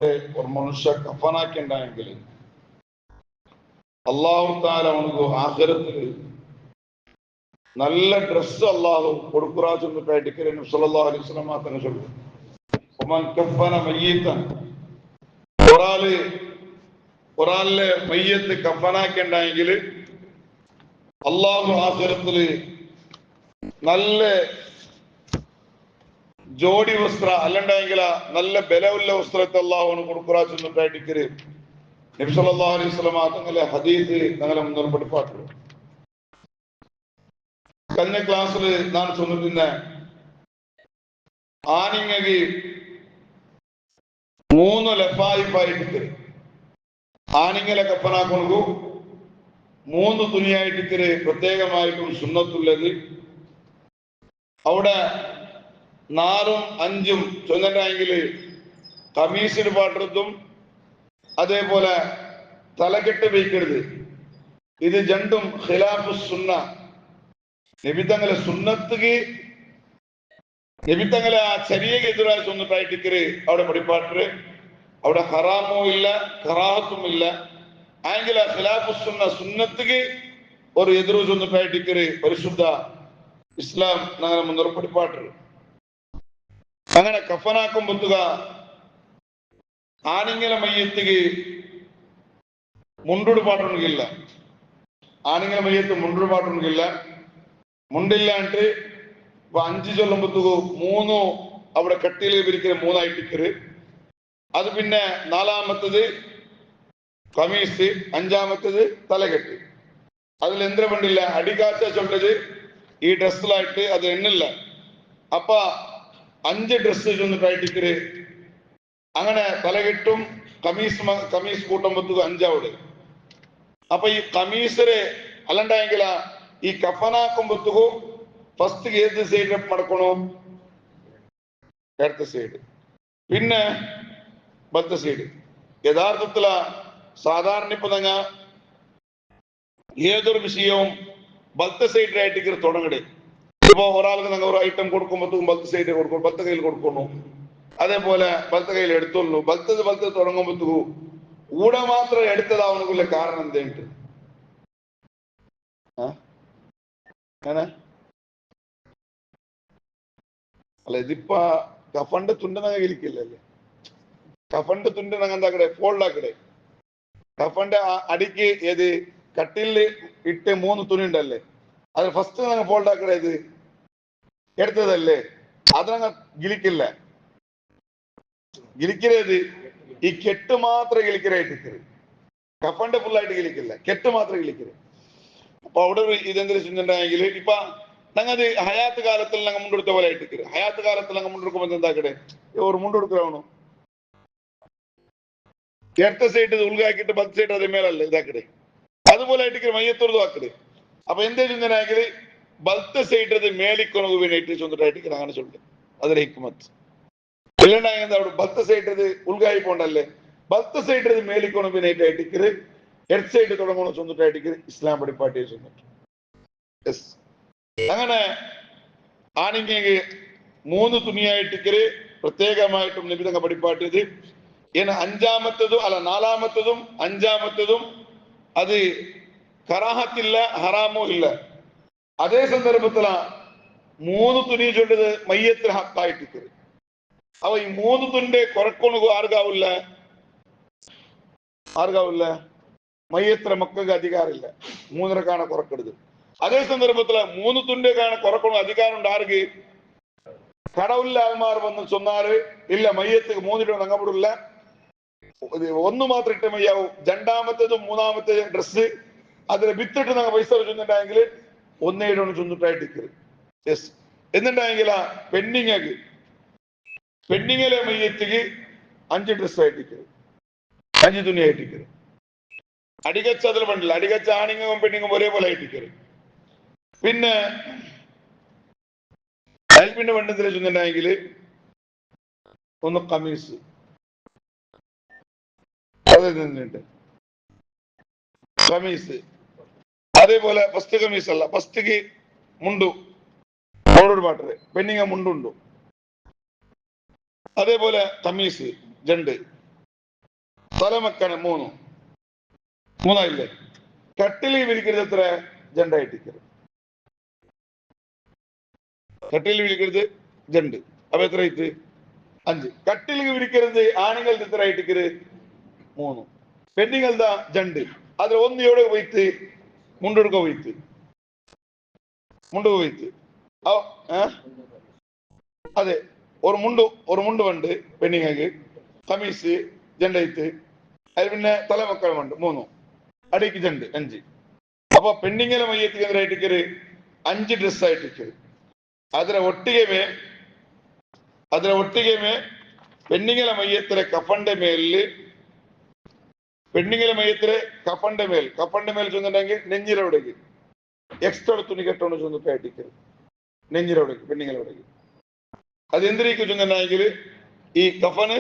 ഒരു മനുഷ്യ കഫനാക്കിണ്ടായെങ്കിൽ അള്ളാഹു താല അവനക്ക് ആഖിറത്തിൽ നല്ല ഡ്രസ് അള്ളാഹു കൊടുക്കുറാച്ചൊന്നിട്ടായിട്ട് സല്ലല്ലാഹു അലൈഹി വസല്ലം തന്നെ ചൊല്ലും. ഒരാളിലെ മയ്യത്ത് കഫനാക്കിണ്ടായെങ്കിൽ അള്ളാഹു ആഖിറത്തിൽ നല്ല ജോഡി വസ്ത്ര അല്ലണ്ടെങ്കിൽ നല്ല ബലമുള്ള വസ്ത്രത്തെ അള്ളാഹുവിന് കൊടുക്കുറാച്ചൊന്നിട്ടായിട്ട് നബി സല്ലല്ലാഹു അലൈഹി വസല്ലം തങ്ങളെ ഹദീസ് ഞങ്ങളെ മുന്നിൽ പഠിപ്പാട്ടു. കഴിഞ്ഞ ക്ലാസ്സിൽ ഞാൻ ചൊന്നിട്ടുന്ന ആണിങ്ങി 3 ലഫായിപ്പായിട്ട് ആണിങ്ങലെ കപ്പനാക്കൊണ്ടു 3 തുണിയായിട്ട് പ്രത്യേകമായിട്ടും സുന്നത്തുള്ളത്. അവിടെ 4ഉം 5ഉം ചൊന്നിട്ടെങ്കിൽ കമീസിന് പാട്ടത്തും അതേപോലെ തലകെട്ട് വയ്ക്കരുത്. ഇത് രണ്ടും ഖിലാഫു സുന്ന. നബിതങ്ങളെ സുന്നത്തുക്ക് നബിതങ്ങളെ ആ ചര്യക്ക് എതിരായി ചൊന്നിട്ടായിട്ട് അവിടെ പഠിപ്പാട്ട്. അവിടെ ഹറാമോ ഇല്ല, കറാഹത്തും ഇല്ല. ആയെങ്കിൽ ആ ഖിലാഫു സുന്ന സുന്നത്തുക്ക് ഒരു എതിർ ചൊന്നിട്ടായിട്ട് പരിശുദ്ധ ഇസ്ലാം ഞങ്ങളെ മുന്നോട്ട് പഠിപ്പാട്ട്. അങ്ങനെ കഫനാക്കുമ്പത്തുക ആണിങ്ങലെ മയ്യത്തിക്ക് മുണ്ടുട് പാട്ടുണ്ടെങ്കില്ല. ആണിങ്ങലെ മയ്യത്ത് മുണ്ടുട് പാട്ടുണ്ടെങ്കില്ല. മുണ്ടില്ലാണ്ട് ഇപ്പൊ 5 ചൊല്ലുമ്പത്തുക 3 അവിടെ കട്ടിയിൽ വിരിക്കുന്ന 3 ആയിട്ടിക്കര്. അത് പിന്നെ 4ാമത്തത് കമീസ്, 5ാമത്തത് തലകെട്ട്. അതിൽ എന്തിന പണ്ടില്ല അടികാച്ച ചൊല്ലത് ഈ ഡ്രസ്സിലായിട്ട് അത് എണ്ണില്ല. അപ്പ 5 ഡ്രസ്സ് ചൊന്നിട്ടായിട്ടിക്കര്. അങ്ങനെ തലകെട്ടും കമീസ് കൂട്ടുമ്പത്തുക 5 അവിടെ. അപ്പൊ ഈ കമീസര് അല്ലണ്ടെങ്കിൽ ഈ കഫനാക്കുമ്പത്തുക ഫസ്റ്റ് ഏത് സൈഡ് മടക്കണോ? ഇടത്തെ സൈഡ്, പിന്നെ വലത്തെ സൈഡ്. യഥാർത്ഥത്തില സാധാരണ ഇപ്പൊ തങ്ങ ഏതൊരു വിഷയവും വലത്തെ സൈഡിലായിട്ട് തുടങ്ങണേ. ഇപ്പൊ ഒരാൾക്ക് നിങ്ങൾ ഒരു ഐറ്റം കൊടുക്കുമ്പോഴത്തേക്കും വലത്തെ സൈഡ് കൊടുക്കും, വലത്തെ കയ്യിൽ കൊടുക്കുന്നു. അതേപോലെ വലത്തെ കയ്യിൽ എടുത്തോളൂ. വലത്തെ തുടങ്ങുമ്പോഴത്തേക്കും ഊടെ മാത്രം എടുത്തതാവുന്ന കാരണം എന്തേട്ട് അല്ല, ഇതിപ്പ കഫന്റെ തുണ്ട് നങ്ങ ഇരിക്കില്ലല്ലേ. കഫന്റെ തുണ്ട് നങ്ങ എന്താക്കടെ ഫോൾഡ് ആക്കടെ. കഫന്റെ അടിക്ക് ഏത് കട്ടില് ഇട്ട് 3 തുണി ഉണ്ടല്ലേ, അത് ഫസ്റ്റ് നങ്ങ ഫോൾഡ് ആക്കടെ. ഇത് എടുത്തതല്ലേ, അത് നങ്ങ ഗിലിക്കില്ല. ഗിലിക്കരുത് ഈ കെട്ട് മാത്രം ഗിലിക്കരായിട്ട്. കഫന്റെ ഫുള്ളായിട്ട് ഗിലിക്കില്ല, കെട്ട് മാത്രം ഗിലിക്കരുത്. അപ്പൊ അവിടെ ഇതെന്തൊരു ചിന്തണ്ടെങ്കിൽ ഇപ്പൊ ഞങ്ങത് ഹയാത്ത് കാലത്തിൽ ഞങ്ങൾ മുണ്ടെടുത്ത പോലെ ആയിട്ട് ഹയാത്ത് കാലത്തിൽ ഞങ്ങൾ മുണ്ടെടുക്കുമ്പോ എന്താക്കടെ ഒരു മുണ്ടെടുക്കണോ ഇടത്തെ സൈഡ് ഉൾഗാക്കിട്ട് 10 സൈഡ് അതേ മേലല്ലേ ഇതാക്കടെ. അതുപോലെ ആയിട്ട് മയ്യത്തുറതും ആക്കട്. അപ്പൊ എന്തേ ചിന്തനാങ്കിൽ ബലത്തെ സൈഡ് മേലിക്കൊണു വേണ്ടിയിട്ട് ചൊന്നിട്ടായിട്ട് അങ്ങനെ ചൊല്ലുന്നത്. അതിലെ ഹിക്മത്ത് ഇല്ലണ്ടായത് അവിടെ ബലത്തെ സൈഡ് ഉൾഗായി പോണ്ടല്ലേ. ബലത്തെ സൈഡ് മേലിക്കൊണു വേണ്ടിയിട്ട് ഇടത് സൈഡ് തുടങ്ങണോ ചൊന്നിട്ടായിട്ട് ഇസ്ലാം പഠിപ്പാട്ടിയെ ചൊന്നിട്ട്. അങ്ങനെ ആണെങ്കിൽ 3 തുണിയായിട്ട് പ്രത്യേകമായിട്ടും നിബിധങ്ങൾ പഠിപ്പാട്ടിയത്. ഇനി 5ാമത്തതും അല്ല 4ാമത്തതും 5ാമത്തതും അത് കറാഹത്തില്ല, ഹറാമോ ഇല്ല. അതേ സന്ദർഭത്തില 3 തുണി ചൊല്ലത് മയ്യത്തിന് ഹക്കായിട്ട്. അവ ഈ 3 തുണ്ട് കുറക്കൊണു ആർക്കാവില്ല മയ്യത്തിന് മക്കൾക്ക് അധികാരമില്ല. 3 കാണ കുറക്കരുത്. അതേ സന്ദർഭത്തില് 3 തുണ്ട് കാണ കുറക്കണ അധികാരം ഉണ്ട് ആർക്ക്? കടവുള്ള ആൾമാർ വന്ന് ചൊന്നാല് ഇല്ല മയ്യത്തിന് 3 ഇടണം അങ്ങപ്പെടില്ല, 1 മാത്രം ഇട്ട മയ്യാവും. 2ാമത്തേതും 3ാമത്തേതും ഡ്രസ്സ് അതിൽ വിത്തിട്ട് ഞങ്ങൾ പൈസ ചൊന്നിട്ടായെങ്കിൽ 1 ഇടണം ചൊന്നിട്ടായിട്ട്. എന്നിട്ടായെങ്കിൽ പെണ്ണിങ്ങിലെ മയ്യത്തിക്ക് 5 ഡ്രസ്സായിട്ട് 5 തുണിയായിട്ട്. അടികച്ച അതിൽ പണ്ടില്ല. അടികച്ച ആണിങ്ങും പെണ്ണിങ്ങും ഒരേപോലെ ആയിട്ട്. പിന്നെ പിന്നെ പണ്ടത്തിൽ ചൊന്നിട്ടായെങ്കിൽ 1 കമീസ് കമീസ്. അതേപോലെ ഫസ്റ്റ് കമീസ് അല്ല, ഫസ്റ്റ് മുണ്ടു അവളോട് പാട്ടത് പെണ്ണിങ്ങ മുണ്ടുണ്ടു. അതേപോലെ കമീസ് 2. തലമക്കന 3 മൂന്നായില്ലേ. കട്ടിലിൽ വിരിക്കരുത് എത്ര? ജണ്ടായിട്ടിക്കരുത്. കട്ടിലിൽ വിരിക്കരുത് ജണ്ട്. അപ്പൊ എത്ര ആയിട്ട്? 5. കട്ടിലിൽ വിരിക്കരുത് ആണുങ്ങൾ എത്ര ആയിട്ടിക്കരുത്? 3. പെണ്ണുങ്ങൾ എന്താ? ജണ്ട്. അതിൽ ഒന്ന് എവിടെ പോയിട്ട്? മുണ്ടെടുക്ക പോയിട്ട്. മുണ്ട് പോയിട്ട് അതെ, ഒരു മുണ്ട് ഉണ്ട് പെണ്ണുങ്ങൾക്ക്. കമീസ് ജണ്ടയിത്ത്. അതിൽ പിന്നെ തലമക്കളുമുണ്ട് 3. അടിക്ക് ജണ്ട് 5. അപ്പൊ പെണ്ണിങ്ങലെ മയ്യത്തിക്ക് എതിരായിട്ടിക്കര് 5 ഡ്രസ് ആയിട്ടിക്കര്. അതിലെ ഒട്ടികമേ പെണ്ണിങ്ങലെ മയ്യത്തിലെ കഫന്റെ മേലില് കഫന്റെ മേൽ ചെന്നിട്ടുണ്ടെങ്കിൽ നെഞ്ഞിലോടേക്ക് എക്സ്ട്രാ തുണി കെട്ടോണ്ട് ചെന്നിട്ടായിട്ടിക്കര്. നെഞ്ഞിലോടേക്ക് പെണ്ണിങ്ങലോടേക്ക് അത് എന്തിനേക്ക് ചെന്നിട്ടുണ്ടെങ്കിൽ ഈ കഫന്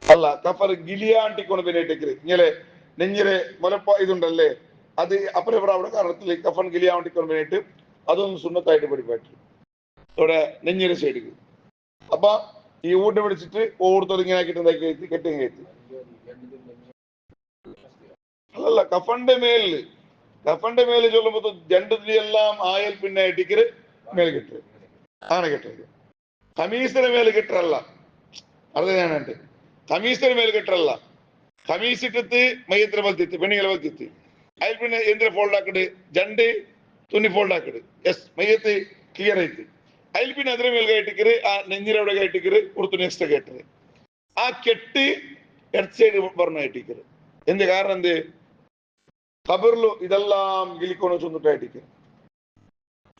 അല്ല കഫർ ഗിലിയാണ്ടിക്കൊണ്ട് പിന്നിട്ടേക്ക് ഇങ്ങനെ നെഞ്ഞിലെ മുലപ്പ ഇതുണ്ടല്ലേ, അത് അപ്പുറം അവിടെ കാരണത്തിൽ കഫൻ ഗിലിയാണ്ടിക്കൊണ്ട് പിന്നിട്ട് അതൊന്നും സുന്നത്തായിട്ട് പഠിപ്പായിട്ട് ഇവിടെ നെഞ്ഞിലെ സൈഡിക്ക്. അപ്പൊ ഈ ഊട്ട പിടിച്ചിട്ട് ഓർത്തത് ഇങ്ങനെ ആക്കിയിട്ട് എന്താക്കി കെട്ടി കയറ്റി. അല്ലല്ല, കഫന്റെ മേല് ചൊല്ലുമ്പോ രണ്ട് എല്ലാം ആയാൽ പിന്നെ ടിക്കറ് മേൽ കെട്ട് ആണ് കെട്ടത്. കമീസിന് മേൽ കെട്ടല്ല, അത് ഞാനുണ്ട്. കമീസിന് മേൽ കെട്ടല്ല. കമീസ് ഇട്ടിട്ട് മയ്യത്തിന് വൽത്തിത്ത് പെണ്ണുങ്ങളെ വൽത്തിത്ത് അതിൽ പിന്നെ എന്തിനെ ഫോൾഡ് ആക്കിട്ട് ജണ്ട് തുന്നി ഫോൾഡ് ആക്കിട്ട് യെസ് മയ്യത്ത് ക്ലിയർ ആയിട്ട് അതിൽ പിന്നെ അതിന് മേൽ കയറ്റിക്കര് ആ നെഞ്ഞിലവിടെ കയറ്റിക്കര് കൊടുത്തു നെക്സ്റ്റ് കെട്ടത് ആ കെട്ട് ലെഫ്റ്റ് സൈഡ് പറഞ്ഞ കയറ്റിക്കര്. എന്ത് കാരണം? എന്ത്? ഖബറിലു ഇതെല്ലാം ഗിലിക്കോണോ ചൊന്നിട്ടായിട്ടിക്കര്.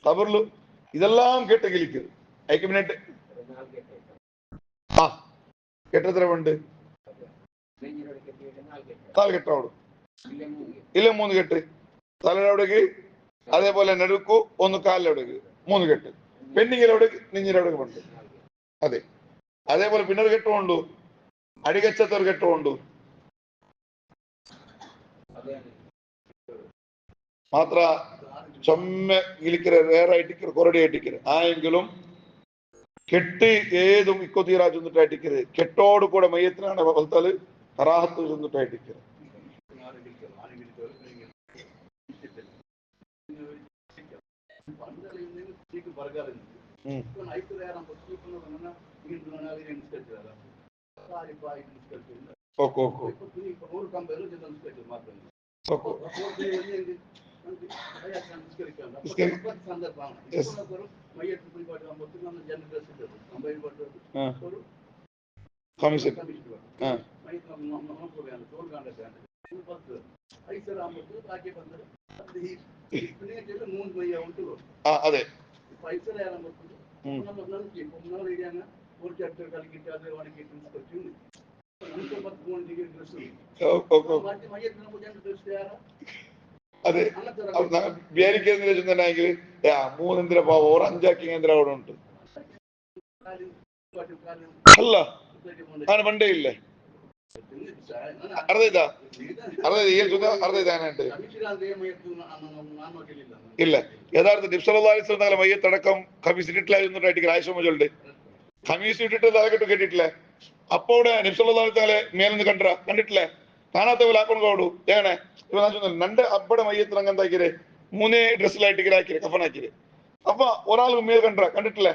ഖബറിലു ഇതെല്ലാം കെട്ട് ഗിലിക്കര് അയക്ക് പിന്നെ ആ കെട്ടെത്ര ഉണ്ട്? 4 കെട്ടോടും ഇല്ല 3 കെട്ട് തലയോടേക്ക്, അതേപോലെ നെടുക്കു 1 കാലിലോടേക്ക് 3 കെട്ട്. പെണ്ണിങ്ങിലോടേക്ക് നെഞ്ഞിലോടേക്ക് ഉണ്ട്. അതെ, അതേപോലെ പിന്നൊരു കെട്ടുകൊണ്ടു അടികച്ചത്തൊരു കെട്ടുകൊണ്ടു മാത്ര ചൊമ്മ ഗിലിക്കര് വേറെ ആയിട്ടിക്കര് കൊറടി ആയിട്ടിക്കര് ആയെങ്കിലും കെട്ട് ഏതും ഇക്കോ തീരാ ചെന്നിട്ടായിട്ടിക്കര്. കെട്ടോട് കൂടെ മയ്യത്തിനാണ് വളർത്താല് കറാഹത്ത് ചെന്നിട്ടായിട്ടിക്കര്. അതെ അതെ വിചാരിക്കുന്നെങ്കിൽ 3 എന്തിനാ പാവം 5 എന്തിനാ അവിടെ ഉണ്ട്. അല്ല അങ്ങനെ പണ്ടേ ഇല്ലേ ഇല്ല. യഥാർത്ഥ നബി മയ്യത്തടക്കം ഖമീസ് ഇട്ടിട്ടില്ല. ആയിഷുണ്ട് ഖമീസ് ഇട്ടിട്ട് തലക്കെട്ട് കെട്ടിട്ടില്ലേ. അപ്പോ ഇവിടെ നബി സല്ലല്ലാഹു അലൈഹി വസല്ലം മേലെന്ന് കണ്ടിട്ടില്ലേ? കാണാത്ത പോലെ ആക്കൊണ്ടാടു ഏങ്ങനെ രണ്ട് അബ്ബടെ മയ്യത്തിന് അങ്ങനെ എന്താക്കിയത് 3 ഡ്രസ്സിലായിട്ട് കഫനാക്കിയത്. അപ്പൊ ഒരാൾ മേൽ കണ്ടിട്ടില്ലേ?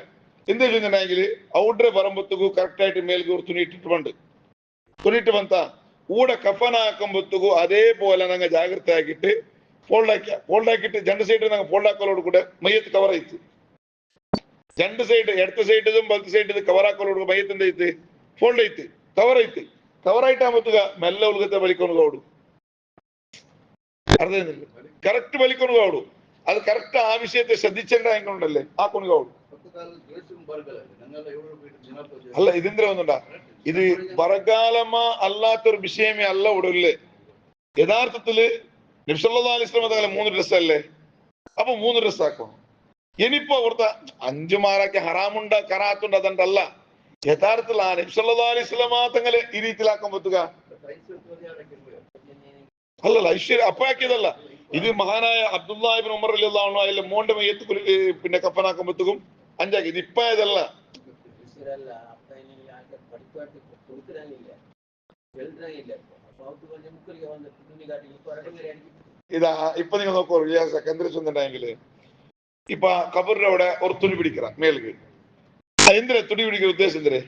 എന്ത് ചെയ്യുന്നുണ്ടെങ്കിൽ ഔഡറെ പറമ്പത്തുകു കറക്റ്റ് ആയിട്ട് മേൽക്ക് തുണിയിട്ട് ಬಂತ ಊಡ ಕಫನ ಹಾಕೊಂಬತ್ತುಗು അതേപോലെ ನಂಗೆ ಜಾಗ್ರತೆ ಆಗಿಟ್ಟು ಫೋಲ್ಡ್ ಹಾಕಿಟ್ಟು ಜಂಡ ಸೈಡ್ ನಂಗೆ ಫೋಲ್ಡ್ ಹಾಕೋಲೋಡು ಕೂಡ ಮೈಯತ್ತು ಕವರ್ ಆಯ್ತು. ಜಂಡ ಸೈಡ್ ಎಡತ ಸೈಡ್ ಬಲತ ಸೈಡ್ ಕವರ್ ಹಾಕೋಲೋಡು ಮೈಯತ್ತಿಂದ ಐತಿ ಫೋಲ್ಡ್ ಐತಿ ಕವರ್ ಆಯ್ತಾ ಮತ್ತುಗ ಮೆಲ್ಲ ಉಲ್ಗತೆ ಬಲಿಕೊಂಡು അർത്ഥം കറക്റ്റ് വലിക്കൊന്നുകാവൂ. അത് കറക്റ്റ് ആ വിഷയത്തെ ശ്രദ്ധിച്ചേണ്ട എങ്ങനെയുണ്ടല്ലേ ആ കൊണ്ടുകാവൂ. അല്ല ഇതെന്തിനാ ഒന്നുണ്ടാ ഇത് ബറകാലമ അല്ലാത്തൊരു വിഷയമേ അല്ല ഉടല്ലേ. യഥാർത്ഥത്തില് നബി സല്ലല്ലാഹു അലൈഹി വസല്ലം തങ്ങളെ 3 ഡ്രസ് അല്ലേ? അപ്പൊ 3 ഡ്രസ് ആക്കണം. ഇനിയിപ്പോ അവിടുത്തെ 5 മാറാക്കി ഹറാമുണ്ട കറാത്തുണ്ട് അതുകൊണ്ടല്ല. യഥാർത്ഥത്തിൽ ആ നബി സല്ലല്ലാഹു അലൈഹി വസല്ലം തങ്ങളെ ഈ രീതിയിലാക്കാൻ പറ്റുക അല്ലല്ല ഐശ്വര്യ അപ്പാക്കിയതല്ല. ഇത് മഹാനായ അബ്ദുല്ലാഹി ഇബ്നു ഉമർ റളിയല്ലാഹു അൻഹു അതിലെ മോന്റെ മയ്യത്ത് പിന്നെ കഫനാക്കുമ്പോഴത്തേക്കും 5 ആക്കി. ഇത് ഇപ്പായതല്ല. ഇതാ ഇപ്പൊ നിങ്ങൾ നോക്കൂ സെക്കൻഡറി ചെന്നിട്ടുണ്ടെങ്കില് ഇപ്പൊ കബറിന്റെ അവിടെ ഒരു തുണി പിടിക്കറ മേൽക്ക് എന്തിനാ തുണി പിടിക്കുന്ന ഉദ്ദേശം എന്തിരെ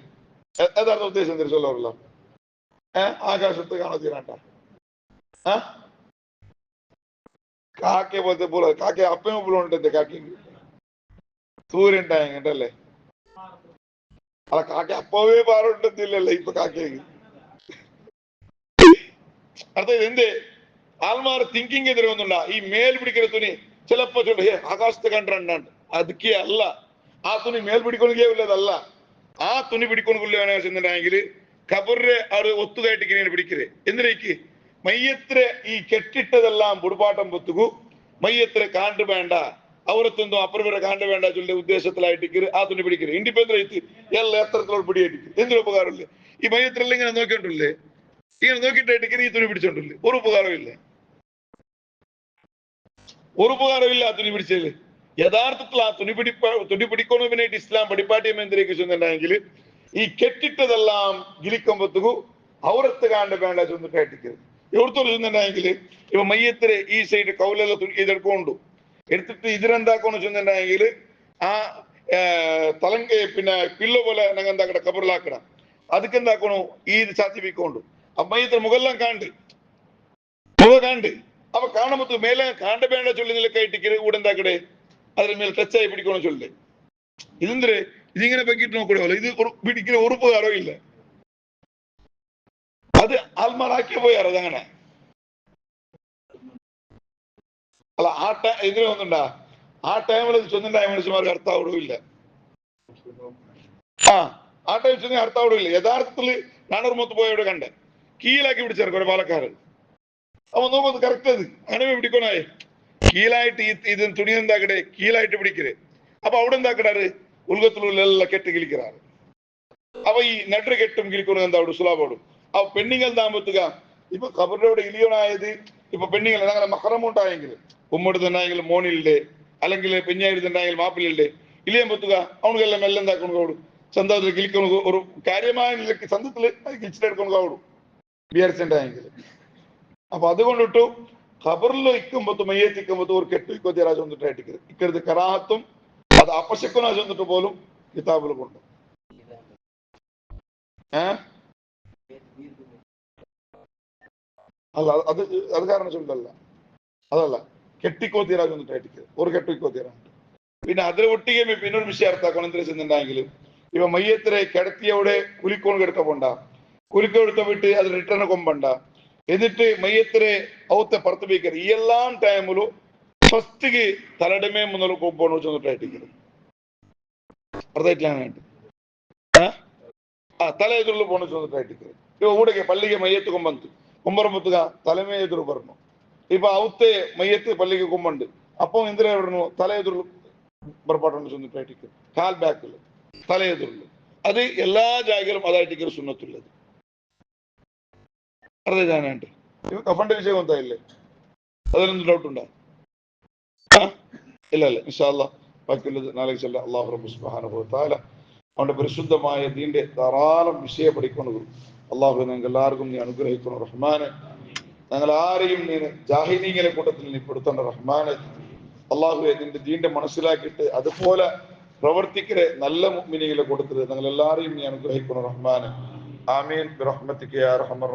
യഥാർത്ഥ ഉദ്ദേശം എന്തിരെ ചൊല്ലാറില്ല ആകാശത്ത് കാണാൻ തീരാട്ട കാക്കെ പോലത്തെ പോലെ കാക്ക അപ്പയും പോലുണ്ട് കാക്കി സൂര്യൻ ഉണ്ടായല്ലേ അല്ല കാക്ക അപ്പവേ പാറുണ്ടെന്നില്ലല്ലേ ഇപ്പൊ കാക്കയ്ക്ക് അർത്ഥം എന്ത് ആൾമാർ തിങ്കിങ് എതിരെ ഒന്നുണ്ട ഈ മേൽ പിടിക്കുന്ന തുണി ചിലപ്പോ ചൊല്ലു ആകാശത്ത് കണ്ടിരണ്ടാണ്ട് അതുക്കേ അല്ല ആ തുണി മേൽ പിടിക്കൊണ്ടേ ഉള്ളതല്ല ആ തുണി പിടിക്കൊണ്ടുള്ളവനെ ചെന്നിട്ടുണ്ടെങ്കിൽ ഖബറിനെ അവർ ഒത്തുകയറ്റിങ്ങനെ പിടിക്കരുത് എന്തിനേക്ക് മയ്യത്തിരെ ഈ കെട്ടിട്ടതെല്ലാം ബുടുപാട്ടം പൊത്തുകു മയ്യത്തിരെ കാണ്ടു വേണ്ട അവരത്തൊന്നും അപ്പുറവരെ കാണ്ടു വേണ്ട ചൊല്ലിയ ഉദ്ദേശത്തിലായിട്ട് ആ തുണി പിടിക്കരുത് ഇൻഡിപെൻഡന്റ് ആയിട്ട് എല്ലാ എത്രത്തോളം പിടിയായിരിക്കും എന്തൊരു ഉപകാരമില്ലേ ഈ മയ്യത്തിരെല്ലാം ഇങ്ങനെ നോക്കിയിട്ടില്ലേ ഇങ്ങനെ നോക്കിയിട്ടായിട്ട് ഈ തുണി പിടിച്ചോണ്ടില്ലേ ഒരു ഉപകാരമില്ല ഒരു ഉപകാരമില്ല ആ തുണി പിടിച്ചതില് യഥാർത്ഥത്തിൽ ആ തുണി പിടിക്കണമെന്നായിട്ട് ഇസ്ലാം പഠിപ്പാട്ടിയം എന്തിലേക്ക് ചെന്നിട്ടുണ്ടെങ്കിൽ ഈ കെട്ടിട്ടതെല്ലാം ഗിലിക്കുമ്പത്തുകു അവരത്ത് കാണ്ട് വേണ്ട ചെന്നിട്ടായിട്ടിക്കരുത് എവിടത്തോളം ചെന്നിട്ടുണ്ടെങ്കിൽ ഇപ്പൊ മയ്യത്തിരെ ഈ സൈഡ് കൗലെല്ലാം ഇതെടുക്കൊണ്ടു എടുത്തിട്ട് ഇതിനെന്താക്കോന്ന് ചെന്നിട്ടുണ്ടെങ്കിൽ ആ തലങ്ക പിന്നെ പില്ലോ പോലെ ഞങ്ങൾ എന്താക്കട കബറിലാക്കട ಅದಕ್ಕೆ എന്താക്കണു ഈ സാധിപ്പിക്കൊണ്ടു അപ്പൊ മയ്യത്തിന് മുഖെല്ലാം കാണ്ട് മുഖ കാണ്ട് അപ്പൊ കാണുമ്പോ മേലെ കാണ്ട വേണ്ട ചൊല്ലി നിലക്കായിട്ടിക്കര് കൂടെ എന്താക്കടേ അതിന് മേൽ ടച്ചായി പിടിക്കണോ ചൊല്ലേ ഇതെന്തേ ഇതിങ്ങനെ പെക്കിട്ട് നോക്കൂടെ ഇത് പിടിക്കുന്ന ഉറുപ്പുകാരോ ഇല്ല അത് ആൽമാറാക്കിയ പോയാറോ അതങ്ങനെ അല്ല ആ ഇതിന് ഒന്നുണ്ടാ ആ ടൈമിൽ ചെന്നിണ്ടായ മനുഷ്യന്മാർക്ക് അർത്ഥാവിടവും ഇല്ല ആ ടൈം ചെന്ന അർത്ഥാവിടവും ഇല്ല യഥാർത്ഥത്തില് നാണൂർമൊത്ത് പോയവിടെ കണ്ടേ കീലാക്കി പിടിച്ചേർക്കും ഒരു പാലക്കാട് അവൻ നോക്കുന്നത് കറക്റ്റ് അത് അങ്ങനെ പിടിക്കണേ കീലായിട്ട് ഇത് തുണി എന്താക്കടേ കീലായിട്ട് പിടിക്കരുത് അപ്പൊ അവിടെ എന്താക്കടാറ് ഉൽഗത്തിലുള്ള കെട്ട് കിളിക്കാറ് അവ ഈ നെട്ട് കെട്ടും കിളിക്കുന്നത് എന്താ അവിടെ സുലാഭോടും അവ പെണ്ണുങ്ങൾ എന്താകുമ്പോത്തുക ഇപ്പൊ ഖബറിന്റെ ഇലിയോണായത് ഇപ്പൊ പെണ്ണുങ്ങൾ അങ്ങനെ മഹറം ഉണ്ടായെങ്കിൽ ഉമ്മെടുത്തുണ്ടായെങ്കിൽ മോണിലുണ്ട് അല്ലെങ്കിൽ പെഞ്ഞായിരുന്നുണ്ടായെങ്കിൽ മാപ്പിളുണ്ട് ഇലിയുമ്പോത്തുക അവനുക്കെല്ലാം എല്ലാം എന്താക്കണം ഓടും സ്വന്തത്തിൽ കിളിക്കുന്ന ഒരു കാര്യമായ നിലയ്ക്ക് സ്വന്തത്തിൽ കിളിച്ചിട്ടെടുക്കണം ഓടും വിചാരിച്ചിട്ടുണ്ടായെങ്കിൽ അപ്പൊ അതുകൊണ്ടിട്ടു ഖബറിൽ ഇക്കുമ്പത്തും മയ്യത്തിക്കുമ്പത്തും ഒരു കെട്ടു ഇക്കൊത്തി രാജ വന്നിട്ടായിട്ട് ഇക്കരുത് കറാഹത്തും അത് അപശക്കുന ചെന്നിട്ട് പോലും കിതാബിൽ കൊണ്ട് അല്ല അത് അത് കാരണം ചൊല്ലല്ല അതല്ല കെട്ടിക്കോത്തിരാ ചെന്നിട്ടായിട്ട് ഒരു കെട്ടിക്കോത്തിരാണ്ട് പിന്നെ അതിൽ ഒട്ടികമേ പിന്നെ ഒരു വിഷയം അർത്ഥാക്കണം എന്തിനാ ചെന്നിട്ടുണ്ടെങ്കിലും ഇവ മയ്യത്തിരെ കിടത്തിയവിടെ കുലിക്കോൺ കിടത്ത പോണ്ട കുലിക്കെടുത്ത വിട്ട് അത് റിട്ടേൺ കൊമ്പണ്ട എന്നിട്ട് മയ്യത്തിരെ ಔತೆ ಪರ್ತಬೇಕರು ಈ ಎಲ್ಲಾ ಟೈಮಲು ಫಸ್ಟ್ಗೆ ತಲಡಮೆ ಮೊದಲು ಕೊಬ್ಬನು ಚಂದ್ರಟಾಯಿಟ್ಟಿದ್ರು ಅರ್ಥ ಆಯ್ತು ತಲೆ ಎದುರು போன ಚಂದ್ರಟಾಯಿಟ್ಟಿದ್ರು ಇವ ಊಡಗೆ ಪಲ್ಲಿಗೆ ಮಯ್ಯತ್ತು ಕೊಂಬಂತು ಕೊಂಬರಮುತ್ತುಗ ತಲೆಮೆ ಎದುರು ಬರನು ಇಪ್ಪ ಔತೆ ಮಯ್ಯತ್ತು ಪಲ್ಲಿಗೆ ಕೊಂಬಂಡು ಅಪ್ಪ ಇಂದ್ರ ಎವರನು ತಲೆ ಎದುರು ಬರ್ಪಾಟು ಚಂದ್ರಟಾಯಿಟ್ಟಿದ್ರು ಕಾಲ್ ಬ್ಯಾಕ್ ತಲೆ ಎದುರು ಅದು ಎಲ್ಲಾ ಜಾಗലും അതായിട്ടിക്കൽ സുന്നത്തുള്ളത് അർദ്ധ ജാനായിട്ട് കഫന്റെ വിഷയം എന്തായില്ലേ അതിലൊന്നും ഡൗട്ട് ഉണ്ടോ ഇല്ല ഇല്ല ഇൻഷാ അല്ലാഹ് ബാക്കിയുള്ളത് നാളെ ചൊല്ലാം അല്ലാഹു റബ്ബ് സുബ്ഹാനഹു വ തആല അവന്റെ പരിശുദ്ധമായ ദീന്റെ ധാരാളം വിഷയം പഠിക്കുന്നത് അല്ലാഹു ഞങ്ങൾ എല്ലാവർക്കും നീ അനുഗ്രഹിക്കണം റഹ്മാനെ ഞങ്ങൾ ആരെയും നീ ജാഹിലീങ്ങളുടെ കൂട്ടത്തിൽ നീ പെടുത്തേണ്ട റഹ്മാനെ അല്ലാഹുവേ നിന്റെ ദീന്റെ മനസ്സിലാക്കിയിട്ട് അതുപോലെ പ്രവർത്തിക്കരെ നല്ല മുഅ്മിനീങ്ങളുടെ കൂട്ടത്തിൽ ഞങ്ങൾ എല്ലാവരെയും നീ അനുഗ്രഹിക്കണം റഹ്മാനെ ആമീൻ ബിറഹ്മതിക യാ അർഹമർ